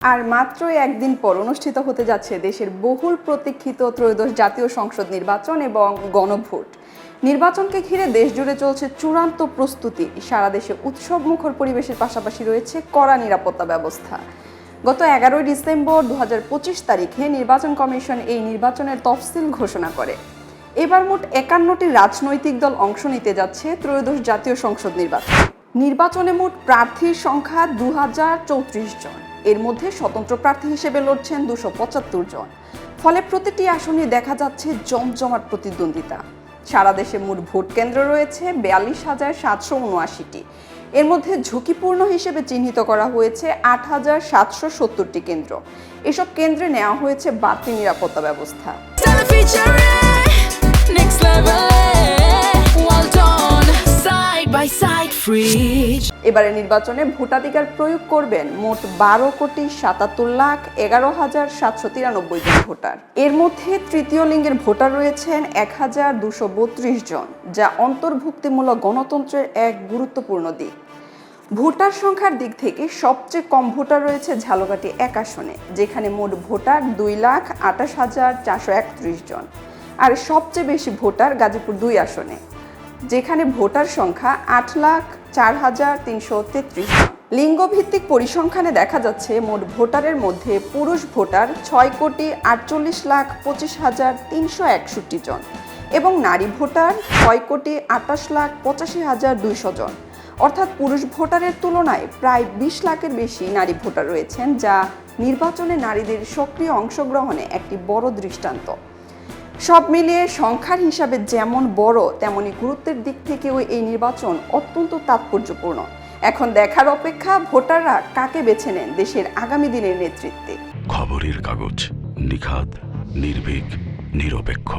আর মাত্র একদিন পর অনুষ্ঠিত হতে যাচ্ছে দেশের বহুল প্রতীক্ষিত ত্রয়োদশ জাতীয় সংসদ নির্বাচন এবং গণভোট। নির্বাচনকে ঘিরে দেশ জুড়ে চলছে চূড়ান্ত প্রস্তুতি। সারা দেশে উৎসব মুখর পরিবেশের পাশাপাশি রয়েছে কড়া নিরাপত্তা ব্যবস্থা। গত 11 ডিসেম্বর 2025 তারিখে নির্বাচন কমিশন এই নির্বাচনের তফসিল ঘোষণা করে। এবার মোট 51টি রাজনৈতিক দল অংশ নিতে যাচ্ছে ত্রয়োদশ জাতীয় সংসদ নির্বাচনে মোট প্রার্থীর সংখ্যা 2034 জন। এর মধ্যে স্বতন্ত্র প্রার্থী হিসেবে লড়ছেন 275 জন। ফলে প্রতিটি আসনে দেখা যাচ্ছে জমজমাট প্রতিদ্বন্দ্বিতা। সারা দেশে মোট ভোট কেন্দ্র রয়েছে 42,779টি। এর মধ্যে ঝুঁকিপূর্ণ হিসেবে চিহ্নিত করা হয়েছে 8,770টি কেন্দ্র। এসব কেন্দ্রে নেওয়া হয়েছে বাড়তি নিরাপত্তা ব্যবস্থা। এবারে নির্বাচনে ভোটাধিকার প্রয়োগ করবেন মোট 12,77,11,793 জন ভোটার। এর মধ্যে তৃতীয় লিঙ্গের ভোটার রয়েছেন 1,232 জন, যা অন্তর্ভুক্তিমূলক গণতন্ত্রের এক গুরুত্বপূর্ণ দিক। ভোটার সংখ্যার দিক থেকে সবচেয়ে কম ভোটার রয়েছে ঝালকাঠি 1 আসনে, যেখানে মোট ভোটার 2,28,431 জন। আর সবচেয়ে বেশি ভোটার গাজীপুর 2 আসনে, যেখানে ভোটার সংখ্যা 8,04,333 জন। লিঙ্গভিত্তিক পরিসংখ্যানে দেখা যাচ্ছে মোট ভোটারের মধ্যে পুরুষ ভোটার 6,48,25,361 জন এবং নারী ভোটার 6,28,85,200 জন। অর্থাৎ পুরুষ ভোটারের তুলনায় প্রায় 20 লাখের বেশি নারী ভোটার রয়েছেন, যা নির্বাচনে নারীদের সক্রিয় অংশগ্রহণে একটি বড় দৃষ্টান্ত। সব মিলিয়ে সংখ্যার হিসাবে যেমন বড়, তেমনি গুরুত্বের দিক থেকেও এই নির্বাচন অত্যন্ত তাৎপর্যপূর্ণ। এখন দেখার অপেক্ষা ভোটাররা কাকে বেছে নেন দেশের আগামী দিনের নেতৃত্বে। খবরের কাগজ, নিখাত, নির্ভীক, নিরপেক্ষ।